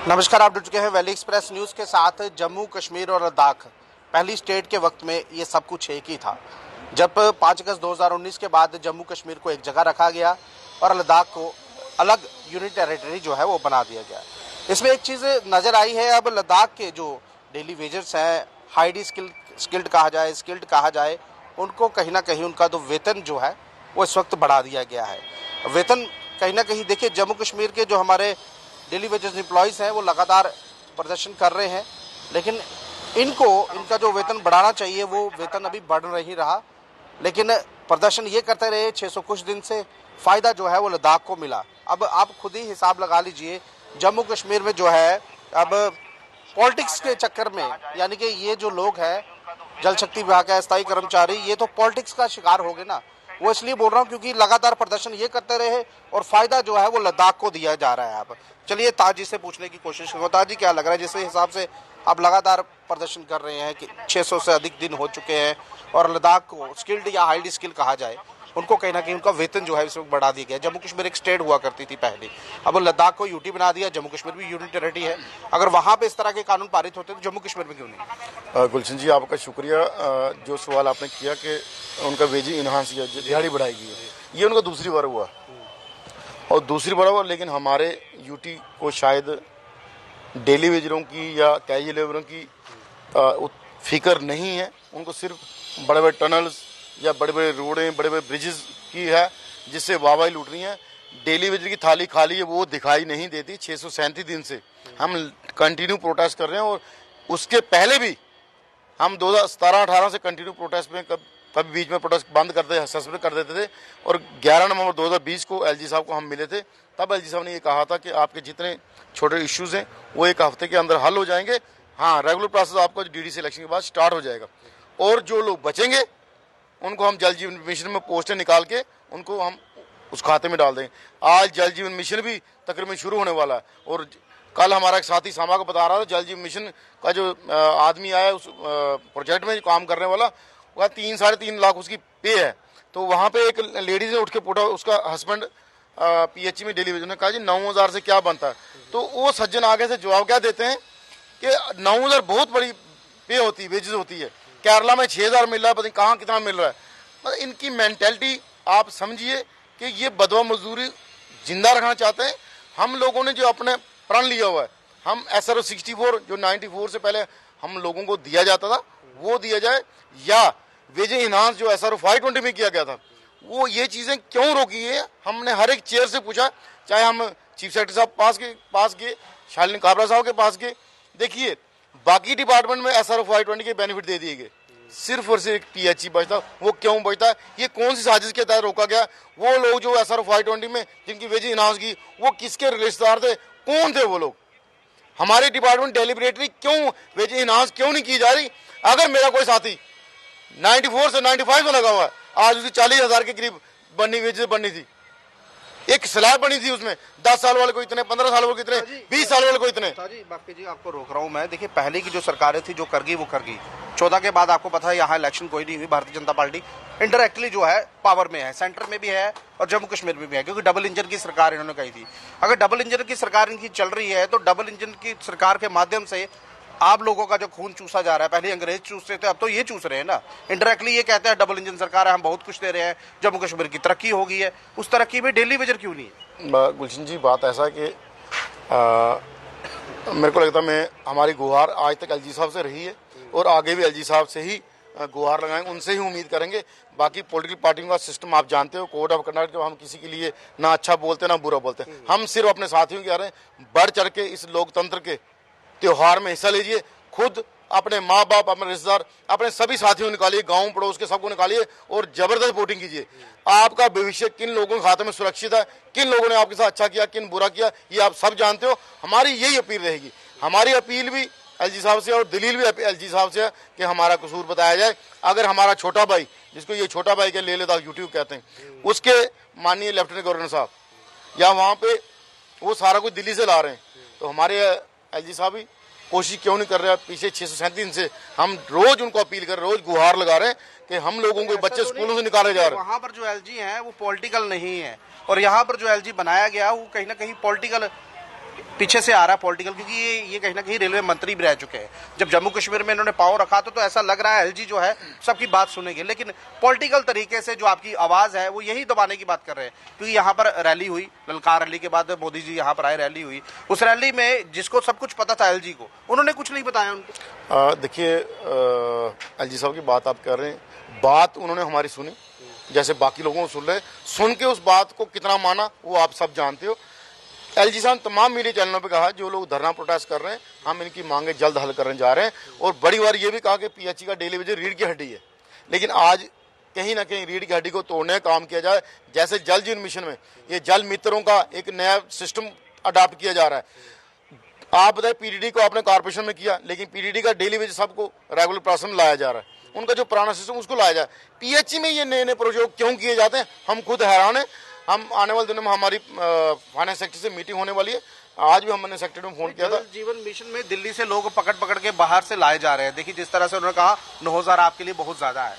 नमस्कार, आप जुड़ चुके हैं वैली एक्सप्रेस न्यूज़ के साथ। जम्मू कश्मीर और लद्दाख पहली स्टेट के वक्त में ये सब कुछ एक ही था। जब 5 अगस्त 2019 के बाद जम्मू कश्मीर को एक जगह रखा गया और लद्दाख को अलग यूनिट टेरिटरी जो है वो बना दिया गया। इसमें एक चीज़ नज़र आई है, अब लद्दाख के जो डेली वेजर्स हैं, हाईली स्किल्ड कहा जाए, उनको कहीं ना कहीं उनका तो वेतन जो है वो इस वक्त बढ़ा दिया गया है। वेतन कहीं ना कहीं देखिए, जम्मू कश्मीर के जो हमारे डेली वेजेस एम्प्लॉयज़ हैं वो लगातार प्रदर्शन कर रहे हैं, लेकिन इनका जो वेतन बढ़ाना चाहिए वो वेतन अभी बढ़ नहीं रहा। लेकिन प्रदर्शन ये करते रहे 600 कुछ दिन से, फ़ायदा जो है वो लद्दाख को मिला। अब आप खुद ही हिसाब लगा लीजिए, जम्मू कश्मीर में जो है अब पॉलिटिक्स के चक्कर में, यानी कि ये जो लोग हैं जल शक्ति विभाग के स्थायी कर्मचारी, ये तो पॉलिटिक्स का शिकार हो गए ना। वो इसलिए बोल रहा हूँ क्योंकि लगातार प्रदर्शन ये करते रहे और फायदा जो है वो लद्दाख को दिया जा रहा है। अब चलिए ताज जी से पूछने की कोशिश करो। ताज जी, क्या लग रहा है, जिस हिसाब से आप लगातार प्रदर्शन कर रहे हैं कि 600 से अधिक दिन हो चुके हैं और लद्दाख को स्किल्ड या हाईली स्किल्ड कहा जाए, उनको कहीं ना कहीं उनका वेतन जो है इस वक्त बढ़ा दिया गया। जम्मू कश्मीर एक स्टेट हुआ करती थी पहले, अब लद्दाख को यूटी बना दिया। जम्मू कश्मीर भी यूनिट टेरिटरी है। अगर वहाँ पे इस तरह के कानून पारित होते तो जम्मू कश्मीर में क्यों नहीं? गुलशन जी, आपका शुक्रिया। जो सवाल आपने किया कि उनका वेज इन्हांस या दिहाड़ी बढ़ाई गई है, ये उनका दूसरी बार हुआ और दूसरी बार हुआ। लेकिन हमारे यूटी को शायद डेली वेजरों की या कैजुअल लेबरों की फिक्र नहीं है। उनको सिर्फ बड़े बड़े टनल्स या बड़े बड़े रोडें, बड़े बड़े ब्रिजेस की है जिससे वाहवाही लूट रही हैं। डेली वेजर की थाली खाली है वो दिखाई नहीं देती। 637 दिन से हम कंटिन्यू प्रोटेस्ट कर रहे हैं और उसके पहले भी हम 2017-18 से कंटिन्यू प्रोटेस्ट में कभी बीच में प्रोटेस्ट बंद करते, सस्पेंड कर देते थे। और 11 नवंबर 2020 को एलजी साहब को हम मिले थे, तब एलजी साहब ने ये कहा था कि आपके जितने छोटे इश्यूज हैं वो एक हफ्ते के अंदर हल हो जाएंगे। हाँ, रेगुलर प्रोसेस आपका डीडीसी इलेक्शन के बाद स्टार्ट हो जाएगा और जो लोग बचेंगे उनको हम जल जीवन मिशन में पोस्टें निकाल के उनको हम उस खाते में डाल देंगे। आज जल जीवन मिशन भी तकरीबन शुरू होने वाला है और कल हमारा एक साथी सामा को बता रहा था, जल जीवन मिशन का जो आदमी आया उस प्रोजेक्ट में काम करने वाला, वह 3-3.5 लाख उसकी पे है। तो वहाँ पे एक लेडीज ने उठ के पूछा, उसका हस्बैंड पीएचई में डेली वेज, ने कहा जी 9,000 से क्या बनता है? तो वो सज्जन आगे से जवाब क्या देते हैं कि 9,000 बहुत बड़ी पे होती है, वेजेस होती है। केरला में 6,000 मिल रहा है, पता नहीं कहाँ कितना मिल रहा है। मतलब इनकी मेंटेलिटी आप समझिए कि ये बदवा मजदूरी जिंदा रखना चाहते हैं। हम लोगों ने जो अपने प्रण लिया हुआ है, हम SRO 64 जो 94 से पहले हम लोगों को दिया जाता था वो दिया जाए, या वेज इन्हांस जो SRO 520 में किया गया था वो, ये चीज़ें क्यों रोकी है? हमने हर एक चेयर से पूछा, चाहे हम चीफ सेक्रेटरी साहब पास गए, शालिनी काबरा साहब के पास गए। देखिए, बाकी डिपार्टमेंट में SRO 520 के बेनिफिट दे दिए गए, सिर्फ और सिर्फ PHE बचता। वो क्यों बचता? ये कौन सी साजिश के तहत रोका गया? वो लोग जो SRO 520 में जिनकी वेज इन्हांस की, वो किसके रिश्तेदार थे, कौन थे वो लोग? हमारे डिपार्टमेंट डेलिबरेटरी क्यों वेज इन्हांस क्यों नहीं की जा रही? अगर मेरा कोई साथी 94 से 95 में लगा हुआ है, आज उसकी 40,000 के करीब बननी वेजेस बननी थी, एक स्लैब बनी थी उसमें, 10 साल वाले को इतने, 15 साल वाले को इतने, 20 साल वाले को इतने। जी बाकी जी, आपको रोक रहा हूँ मैं। देखिए, पहले की जो सरकारें थी जो कर गई वो कर गई। 14 के बाद आपको पता है यहाँ इलेक्शन कोई नहीं हुई। भारतीय जनता पार्टी इंडायरेक्टली जो है पावर में है, सेंटर में भी है और जम्मू कश्मीर में भी है, क्योंकि डबल इंजन की सरकार इन्होंने कही थी। अगर डबल इंजन की सरकार इनकी चल रही है तो डबल इंजन की सरकार के माध्यम से आप लोगों का जो खून चूसा जा रहा है, पहले अंग्रेज चूसते थे, अब तो ये चूस रहे हैं ना। इंडायरेक्टली ये कहते हैं डबल इंजन सरकार है, हम बहुत कुछ दे रहे हैं, जम्मू कश्मीर की तरक्की हो गई है। उस तरक्की में डेली वेजर क्यों नहीं है? गुलशन जी, बात ऐसा है कि मेरे को लगता है हमारी गुहार आज तक एलजी साहब से रही है और आगे भी एलजी साहब से ही गुहार लगाएंगे, उनसे ही उम्मीद करेंगे। बाकी पॉलिटिकल पार्टियों का सिस्टम आप जानते हो, कोड ऑफ कंडक्ट, हम किसी के लिए ना अच्छा बोलते ना बुरा बोलते। हम सिर्फ अपने साथियों के आ रहे हैं, बढ़ चढ़ के इस लोकतंत्र के त्योहार में हिस्सा लीजिए। खुद अपने माँ बाप, अपने रिश्तेदार, अपने सभी साथियों निकालिए, गांव पड़ोस के सबको निकालिए और जबरदस्त वोटिंग कीजिए। आपका भविष्य किन लोगों के खाते में सुरक्षित है, किन लोगों ने आपके साथ अच्छा किया, किन बुरा किया, ये आप सब जानते हो। हमारी यही अपील रहेगी। हमारी अपील भी एलजी साहब से और दलील भी एलजी साहब से है कि हमारा कसूर बताया जाए। अगर हमारा छोटा भाई, जिसको ये छोटा भाई के ले लेता यूट्यूब कहते हैं, उसके माननीय लेफ्टिनेंट गवर्नर साहब या वहाँ पे वो सारा कुछ दिल्ली से ला रहे हैं, तो हमारे एलजी साहब भी कोशिश क्यों नहीं कर रहे हैं? पीछे 637 दिन से हम रोज उनको अपील कर, रोज गुहार लगा रहे हैं कि हम लोगों के बच्चे स्कूलों से निकाले जा रहे हैं। वहाँ पर जो एलजी है वो पॉलिटिकल नहीं है और यहाँ पर जो एलजी बनाया गया वो कहीं ना कहीं पॉलिटिकल पीछे से आ रहा है पॉलिटिकल, क्योंकि ये कहीं ना कहीं रेलवे मंत्री भी रह चुके हैं। जब जम्मू कश्मीर में इन्होंने पांव रखा तो ऐसा लग रहा है एलजी जो है सबकी बात सुनेंगे, लेकिन पॉलिटिकल तरीके से जो आपकी आवाज है वो यही दबाने की बात कर रहे हैं। क्योंकि यहाँ पर रैली हुई, ललकार रैली के बाद मोदी जी यहाँ पर आए, रैली हुई, उस रैली में जिसको सब कुछ पता था एलजी को, उन्होंने कुछ नहीं बताया उनको। देखिए, एलजी साहब की बात आप कर रहे हैं, बात उन्होंने हमारी सुनी जैसे बाकी लोगों को सुन रहे, सुन के उस बात को कितना माना वो आप सब जानते हो। एलजी साहब तमाम मीडिया चैनलों पे कहा जो लोग धरना प्रोटेस्ट कर रहे हैं हम इनकी मांगे जल्द हल करने जा रहे हैं, और बड़ी बार ये भी कहा कि पीएचई का डेली वेजेस रीढ़ की हड्डी है। लेकिन आज कहीं ना कहीं रीढ़ की हड्डी को तोड़ने का काम किया जाए। जैसे जल जीवन मिशन में ये जल मित्रों का एक नया सिस्टम अडॉप्ट किया जा रहा है। आप बताए पीडीडी को आपने कॉर्पोरेशन में किया, लेकिन पीडीडी का डेली वेजेस सबको रेगुलर प्रोसेस में लाया जा रहा है, उनका जो पुराना सिस्टम उसको लाया जाए। पीएचई में ये नए नए प्रोजेक्ट क्यों किए जाते हैं, हम खुद हैरान हैं। हम आने वाले दिनों में हमारी फाइनेंस सेक्टर से मीटिंग होने वाली है, आज भी हमने सेक्टर में फोन किया था। जीवन मिशन में दिल्ली से लोग पकड़ के बाहर से लाए जा रहे हैं। देखिए जिस तरह से उन्होंने कहा 9,000 आपके लिए बहुत ज्यादा है,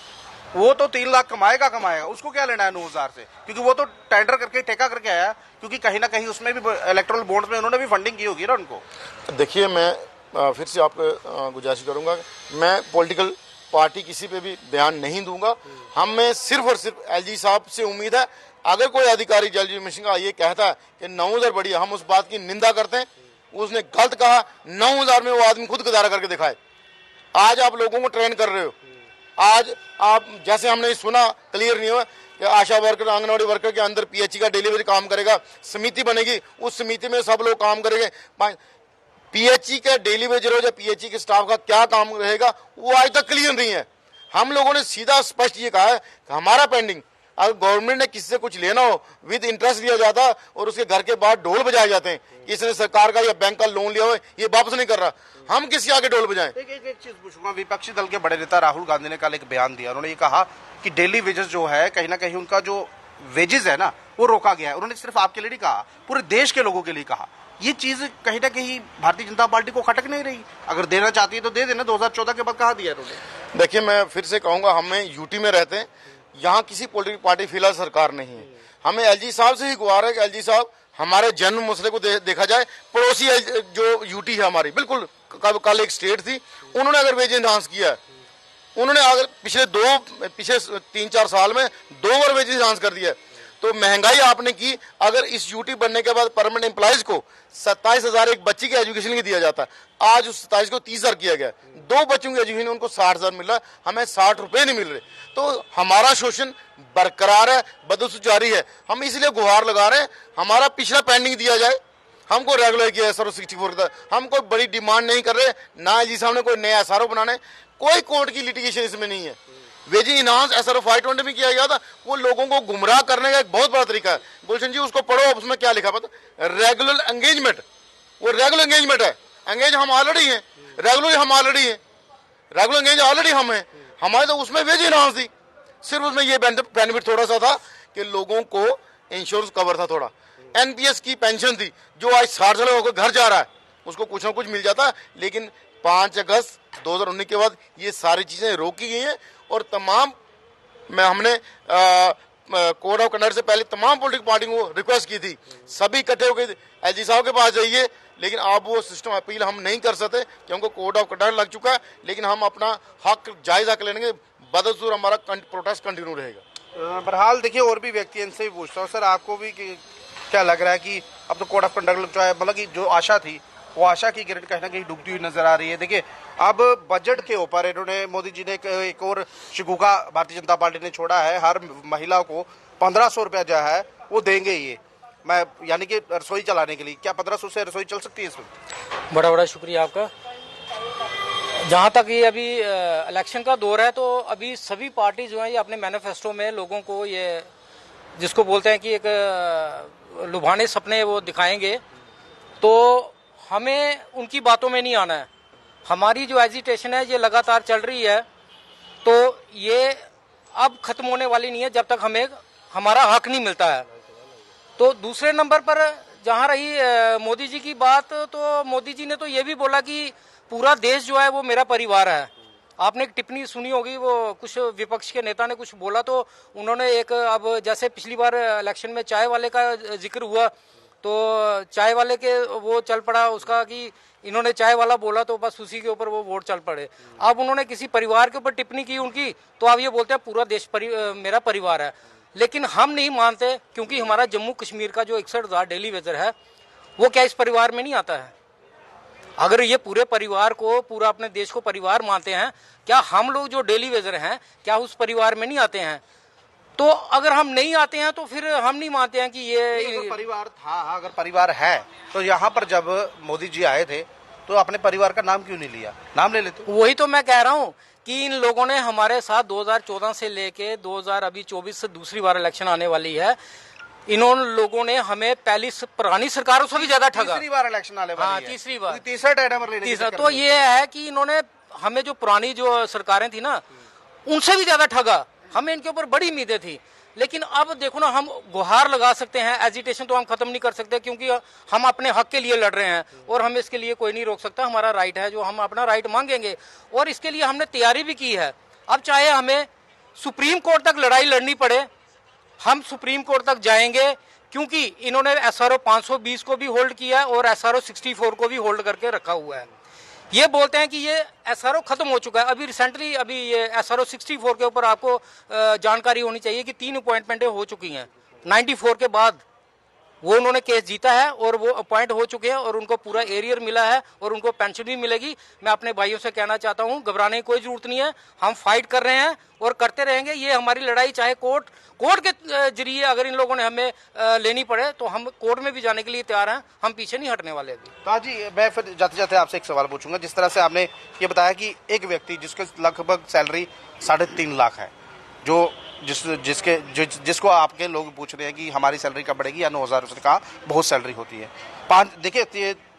वो तो 3 लाख कमाएगा, उसको क्या लेना है 9,000 से, क्योंकि वो तो टेंडर करके ठेका करके आया, क्योंकि कहीं ना कहीं उसमें भी इलेक्ट्रल बॉन्ड्स में उन्होंने भी फंडिंग की होगी ना उनको। देखिए, मैं फिर से आपको गुजारिश करूंगा, मैं पॉलिटिकल पार्टी किसी पे भी बयान नहीं दूंगा। हमें सिर्फ और सिर्फ एलजी साहब से उम्मीद है, अगर कोई अधिकारी जल जीवन मिशन का ये कहता है कि 9,000 बढ़िया, हम उस बात की निंदा करते हैं। उसने गलत कहा, 9,000 में वो आदमी खुद गुजारा करके दिखाए। आज आप लोगों को ट्रेन कर रहे हो, आज आप जैसे हमने सुना क्लियर नहीं हुआ कि आशा वर्कर, आंगनवाड़ी वर्कर के अंदर पीएचई का डिलीवरी काम करेगा, समिति बनेगी, उस समिति में सब लोग काम करेंगे। पीएचई का डेली वेज रोज या पीएचई के स्टाफ का क्या काम रहेगा वो आज तक क्लियर नहीं है। हम लोगों ने सीधा स्पष्ट ये कहा है कि हमारा पेंडिंग, अगर गवर्नमेंट ने किसी से कुछ लेना हो विद इंटरेस्ट दिया जाता और उसके घर के बाहर ढोल बजाए जाते हैं, इसने सरकार का या बैंक का लोन लिया हो ये वापस नहीं कर रहा, हम किसी आगे ढोल बजाएं। एक चीज पूछूंगा, विपक्षी दल के बड़े नेता राहुल गांधी ने कल एक बयान दिया, उन्होंने ये कहा कि डेली वेजेस जो है कहीं ना कहीं उनका जो वेजेस है ना वो रोका गया है। उन्होंने सिर्फ आपके लिए नहीं कहा, पूरे देश के लोगों के लिए कहा। ये चीज कहीं ना कहीं भारतीय जनता पार्टी को खटक नहीं रही? अगर देना चाहती है तो दे देना, 2014 के बाद कहा दिया उन्होंने। देखिए, मैं फिर से कहूंगा, हमें यूटी में रहते हैं, यहाँ किसी पॉलिटिकल पार्टी फिलहाल सरकार नहीं है। हमें एलजी साहब से ही गुहार है कि एलजी साहब हमारे जन्म मसले को देखा जाए। पड़ोसी जो यूटी है हमारी, बिल्कुल कल एक स्टेट थी, उन्होंने अगर वेज इनहांस किया है, उन्होंने अगर पिछले 3-4 साल में 2 बार वेज इनहांस कर दिया है, तो महंगाई आपने की। अगर इस यूटी बनने के बाद परमानेंट एम्प्लॉयज को 27,000 एक बच्ची के एजुकेशन की दिया जाता है, आज उस 27 को 30,000 किया गया। 2 बच्चों की एजुकेशन उनको 60,000 मिल रहा है, हमें 60 रुपए नहीं मिल रहे। तो हमारा शोषण बरकरार है, बदसूच जारी है। हम इसलिए गुहार लगा रहे हैं, हमारा पिछला पेंडिंग दिया जाए। हमको रेगुलर किया है सर 64 का, हम कोई बड़ी डिमांड नहीं कर रहे, ना जी साहब ने कोई नया एसआरओ बनाने, कोई कोर्ट की लिटिगेशन इसमें नहीं है। वेज इनहांस एसआरओ 520 में किया गया था, वो लोगों को गुमराह करने का एक बहुत बड़ा तरीका है। गुलशन जी उसको पढ़ो, उसमें क्या लिखा पता, रेगुलर एंगेजमेंट, वो रेगुलर एंगेजमेंट है। एंगेज हम ऑलरेडी हैं, रेगुलर हम ऑलरेडी हैं, रेगुलर एंगेज ऑलरेडी हम हैं, हमारे तो उसमें वेज इनहांस थी। सिर्फ उसमें ये बेनिफिट थोड़ा सा था कि लोगों को इंश्योरेंस कवर था, थोड़ा एनपीएस की पेंशन थी, जो आज 60 साल होकर घर जा रहा है उसको कुछ ना कुछ मिल जाता। लेकिन 5 अगस्त 2019 के बाद ये सारी चीजें रोकी गई हैं, और तमाम हमने कोड ऑफ कंडक्ट से पहले तमाम पॉलिटिकल पार्टियों को रिक्वेस्ट की थी, सभी इकट्ठे होकर एलजी साहब के पास जाइए, लेकिन आप वो सिस्टम अपील हम नहीं कर सकते क्योंकि कोड ऑफ कंडक्ट लग चुका है। लेकिन हम अपना हक, जायज हक लेने के बदसूर हमारा प्रोटेस्ट कंटिन्यू रहेगा। बहरहाल देखिए, और भी व्यक्ति इनसे पूछता हूँ, सर आपको भी क्या लग रहा है कि अब तो कोड ऑफ कंडक्ट लग चुका है, मतलब कि जो आशा थी वो आशा की किरण कहीं ना कहीं डूबती हुई नजर आ रही है। देखिए, अब बजट के ऊपर इन्होंने, मोदी जी ने एक और शिकूका भारतीय जनता पार्टी ने छोड़ा है, हर महिला को 1,500 रुपया जो है वो देंगे ये, मैं यानी कि रसोई चलाने के लिए। क्या 1,500 से रसोई चल सकती है इसमें? बड़ा बड़ा शुक्रिया आपका। जहाँ तक ये अभी इलेक्शन का दौर है, तो अभी सभी पार्टी जो है ये अपने मैनिफेस्टो में लोगों को ये, जिसको बोलते हैं कि एक लुभाने सपने वो दिखाएंगे, तो हमें उनकी बातों में नहीं आना है। हमारी जो एजिटेशन है ये लगातार चल रही है, तो ये अब खत्म होने वाली नहीं है जब तक हमें हमारा हक नहीं मिलता है। तो दूसरे नंबर पर जहाँ रही मोदी जी की बात, तो मोदी जी ने तो ये भी बोला कि पूरा देश जो है वो मेरा परिवार है। आपने एक टिप्पणी सुनी होगी, वो कुछ विपक्ष के नेता ने कुछ बोला, तो उन्होंने एक, अब जैसे पिछली बार इलेक्शन में चाय वाले का जिक्र हुआ, तो चाय वाले के वो चल पड़ा उसका कि इन्होंने चाय वाला बोला तो बस उसी के ऊपर वो वोट चल पड़े। अब उन्होंने किसी परिवार के ऊपर टिप्पणी की उनकी, तो अब ये बोलते हैं पूरा देश मेरा परिवार है। लेकिन हम नहीं मानते, क्योंकि हमारा जम्मू कश्मीर का जो 61,000 डेली वेजर है वो क्या इस परिवार में नहीं आता है? अगर ये पूरे परिवार को, पूरा अपने देश को परिवार मानते हैं, क्या हम लोग जो डेली वेजर हैं क्या उस परिवार में नहीं आते हैं? तो अगर हम नहीं आते हैं तो फिर हम नहीं मानते हैं कि ये अगर परिवार था, अगर परिवार है तो यहाँ पर जब मोदी जी आए थे तो अपने परिवार का नाम क्यों नहीं लिया? नाम ले लेते। वही तो मैं कह रहा हूँ कि इन लोगों ने हमारे साथ 2014 से लेके 2024 से दूसरी बार इलेक्शन आने वाली है, इन्होंने लोगों ने हमें पहली पुरानी सरकारों से भी ज्यादा ठगा। तीसरी बार इलेक्शन आने वाली है। तीसरी बार, तीसरा टर्म लेने तीसरा। तो ये है कि इन्होंने हमें जो पुरानी जो सरकारें थी ना उनसे भी ज्यादा ठगा। हमें इनके ऊपर बड़ी उम्मीदें थी, लेकिन अब देखो ना, हम गुहार लगा सकते हैं, एजिटेशन तो हम खत्म नहीं कर सकते क्योंकि हम अपने हक के लिए लड़ रहे हैं और हमें इसके लिए कोई नहीं रोक सकता। हमारा राइट है जो हम अपना राइट मांगेंगे और इसके लिए हमने तैयारी भी की है। अब चाहे हमें सुप्रीम कोर्ट तक लड़ाई लड़नी पड़े, हम सुप्रीम कोर्ट तक जाएंगे, क्योंकि इन्होंने SRO 520 को भी होल्ड किया है और SRO 64 को भी होल्ड करके रखा हुआ है। ये बोलते हैं कि ये SRO खत्म हो चुका है। अभी रिसेंटली ये SRO 64 के ऊपर आपको जानकारी होनी चाहिए कि 3 अपॉइंटमेंटें हो चुकी हैं 94 के बाद। वो उन्होंने केस जीता है और वो अपॉइंट हो चुके हैं और उनको पूरा एरियर मिला है और उनको पेंशन भी मिलेगी। मैं अपने भाइयों से कहना चाहता हूं, घबराने की कोई जरूरत नहीं है, हम फाइट कर रहे हैं और करते रहेंगे। ये हमारी लड़ाई चाहे कोर्ट के जरिए अगर इन लोगों ने हमें लेनी पड़े तो हम कोर्ट में भी जाने के लिए तैयार हैं, हम पीछे नहीं हटने वाले अभी। तो जी, मैं फिर जाते जाते आपसे एक सवाल पूछूंगा। जिस तरह से आपने ये बताया कि एक व्यक्ति जिसके लगभग सैलरी 3.5 लाख है, जो जिसको आपके लोग पूछ रहे हैं कि हमारी सैलरी कब बढ़ेगी या 9,000, उसने कहा बहुत सैलरी होती है। देखिए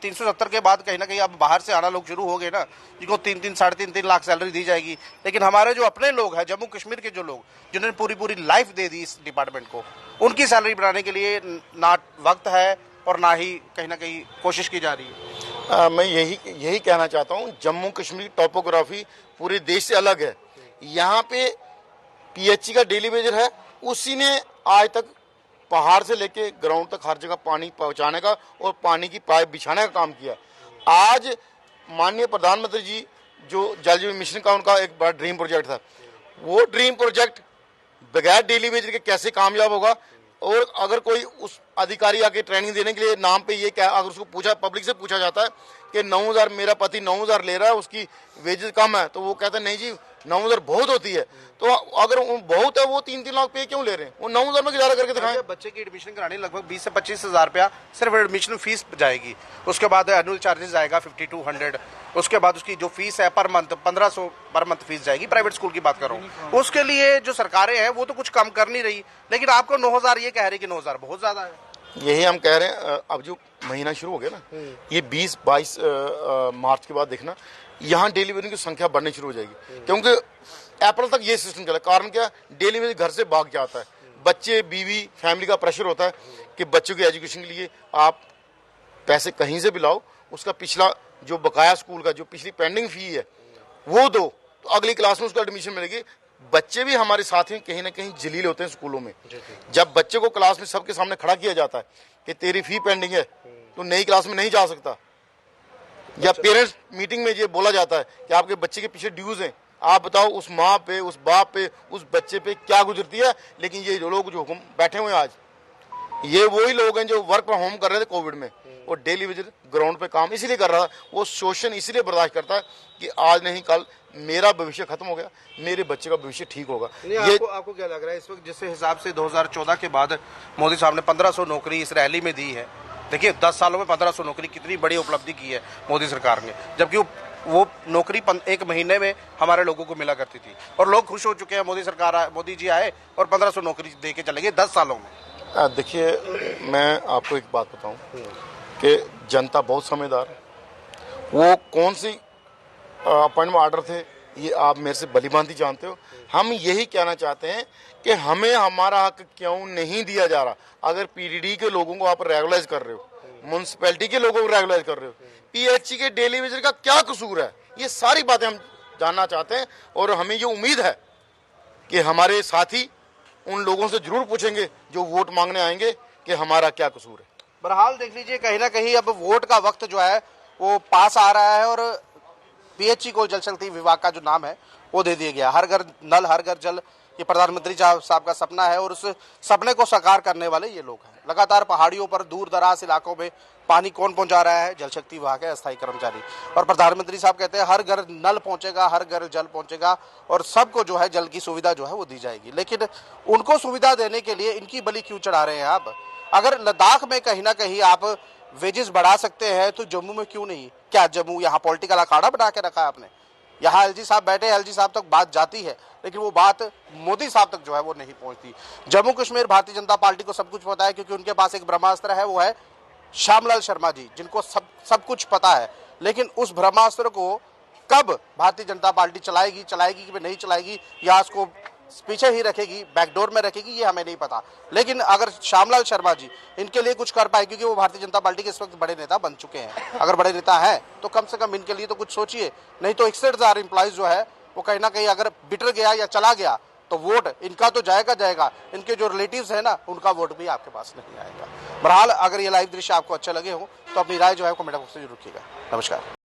370 के बाद कहीं ना कहीं अब बाहर से आना लोग शुरू हो गए ना, जिनको 3-3, 3.5 लाख सैलरी दी जाएगी। लेकिन हमारे जो अपने लोग हैं, जम्मू कश्मीर के जो लोग जिन्होंने पूरी लाइफ दे दी इस डिपार्टमेंट को, उनकी सैलरी बढ़ाने के लिए ना वक्त है और ना ही कहीं ना कहीं कोशिश की जा रही है। मैं यही कहना चाहता हूँ, जम्मू कश्मीर टोपोग्राफी पूरे देश से अलग है। यहाँ पे PHC का डेली वेजर है, उसी ने आज तक पहाड़ से लेके ग्राउंड तक हर जगह पानी पहुंचाने का और पानी की पाइप बिछाने का काम किया। आज माननीय प्रधानमंत्री जी जो जल जीवन मिशन का उनका एक बड़ा ड्रीम प्रोजेक्ट था, वो ड्रीम प्रोजेक्ट बगैर डेली वेजर के कैसे कामयाब होगा? और अगर कोई उस अधिकारी आके ट्रेनिंग देने के लिए नाम पे ये क्या, अगर उसको पब्लिक से पूछा जाता है कि 9,000 मेरा पति 9,000 ले रहा है, उसकी वेजेस कम है, तो वो कहता है नहीं जी 9,000 बहुत होती है। तो अगर बहुत है वो 3-3 लाख पे क्यों ले रहे हैं? वो 9,000 में गुजारा करके दिखाएं। बच्चे की एडमिशन कराने लगभग 20 से 25,000 रुपया सिर्फ एडमिशन फीस जाएगी। उसके बाद एनुअल चार्जेस आएगा 5200। उसके बाद उसकी जो फीस है per month 1500 per month fees जाएगी। प्राइवेट स्कूल की बात कर रहा हूँ। उसके लिए जो सरकारें हैं वो तो कुछ कम कर नहीं रही, लेकिन आपको 9,000 ये कह रही कि 9,000 बहुत ज्यादा है। यही हम कह रहे हैं। अब जो महीना शुरू हो गया ना, ये 20-22 मार्च के बाद देखना यहाँ डेली वेजर की संख्या बढ़नी शुरू हो जाएगी, क्योंकि अप्रैल तक ये सिस्टम चला। कारण क्या, डेली वेजर घर से भाग जाता है, बच्चे बीवी फैमिली का प्रेशर होता है कि बच्चों की एजुकेशन के लिए आप पैसे कहीं से भी लाओ, उसका पिछला जो बकाया स्कूल का जो पिछली पेंडिंग फी है वो दो, तो अगली क्लास में उसको एडमिशन मिलेगी। बच्चे भी हमारे साथ ही कहीं ना कहीं जलील होते हैं स्कूलों में। जब बच्चे को क्लास में सबके सामने खड़ा किया जाता है कि तेरी फी पेंडिंग है, तो नई क्लास में नहीं जा सकता, या पेरेंट्स मीटिंग में ये बोला जाता है कि आपके बच्चे के पीछे ड्यूज हैं, आप बताओ उस माँ पे, उस बाप पे, उस बच्चे पे क्या गुजरती है। लेकिन ये जो लोग जो हुक्म बैठे हुए हैं आज, ये वही लोग हैं जो वर्क फ्रॉम होम कर रहे थे कोविड में, और डेली वेजर ग्राउंड पे काम इसीलिए कर रहा है। वो शोषण इसीलिए बर्दाश्त करता है कि आज नहीं कल मेरा भविष्य खत्म हो गया, मेरे बच्चे का भविष्य ठीक होगा। ये आपको क्या लग रहा है इस वक्त, जिस हिसाब से 2014 के बाद मोदी साहब ने 1500 नौकरी इस रैली में दी है? देखिए 10 सालों में 1500 नौकरी कितनी बड़ी उपलब्धि की है मोदी सरकार ने, जबकि वो नौकरी 1 महीने में हमारे लोगों को मिला करती थी और लोग खुश हो चुके हैं। मोदी जी आए और 1500 नौकरी दे के चले गए 10 सालों में। देखिए, मैं आपको एक बात बताऊं कि जनता बहुत समझदार है। वो कौन सी अपॉइंटमेंट ऑर्डर थे ये आप मेरे से भलीभांति जानते हो। हम यही कहना चाहते हैं कि हमें हमारा हक क्यों नहीं दिया जा रहा। अगर PDD के लोगों को आप रेगुलाइज कर रहे हो, म्यूनसिपैलिटी के लोगों को रेगुलाइज कर रहे हो, PHC के डेली वेजर का क्या कसूर है, ये सारी बातें हम जानना चाहते हैं। और हमें ये उम्मीद है कि हमारे साथी उन लोगों से जरूर पूछेंगे जो वोट मांगने आएंगे कि हमारा क्या कसूर है। बहरहाल देख लीजिए, कहीं ना कहीं अब वोट का वक्त जो है वो पास आ रहा है और पीएचई को जल शक्ति विभाग का जो नाम है वो दे दिया गया। हर घर नल हर घर जल, ये प्रधानमंत्री साहब का सपना है और उस सपने को साकार करने वाले ये लोग हैं। लगातार पहाड़ियों पर दूर दराज इलाकों में पानी कौन पहुंचा रहा है? जल शक्ति विभाग के अस्थायी कर्मचारी। और प्रधानमंत्री साहब कहते हैं हर घर नल पहुंचेगा, हर घर जल पहुंचेगा और सबको जो है जल की सुविधा जो है वो दी जाएगी। लेकिन उनको सुविधा देने के लिए इनकी बलि क्यों चढ़ा रहे हैं आप? अगर लद्दाख में कहीं ना कहीं आप वेजेस बढ़ा सकते हैं तो जम्मू में क्यों नहीं? क्या जम्मू यहाँ पॉलिटिकल अखाड़ा बना के रखा है आपने? यहाँ एलजी साहब बैठे, एलजी साहब तक बात जाती है लेकिन वो बात मोदी साहब तक जो है वो नहीं पहुंचती। जम्मू कश्मीर भारतीय जनता पार्टी को सब कुछ पता है क्योंकि उनके पास एक ब्रह्मास्त्र है, वो है श्यामलाल शर्मा जी, जिनको सब कुछ पता है। लेकिन उस ब्रह्मास्त्र को कब भारतीय जनता पार्टी चलाएगी कि नहीं चलाएगी, या उसको पीछे ही रखेगी, बैकडोर में रखेगी, ये हमें नहीं पता। लेकिन अगर श्यामलाल शर्मा जी इनके लिए कुछ कर पाए, क्योंकि वो भारतीय जनता पार्टी के इस वक्त बड़े नेता बन चुके हैं, अगर बड़े नेता हैं तो कम से कम इनके लिए तो कुछ सोचिए। नहीं तो 61,000 एम्प्लॉइज जो है वो कहीं ना कहीं अगर बिटर गया या चला गया तो वोट इनका तो जाएगा, इनके जो रिलेटिव्स है ना उनका वोट भी आपके पास नहीं आएगा। बहरहाल अगर ये लाइव दृश्य आपको अच्छे लगे हो तो अपनी राय जो है कमेंट बॉक्स में जरूर रखिएगा। नमस्कार।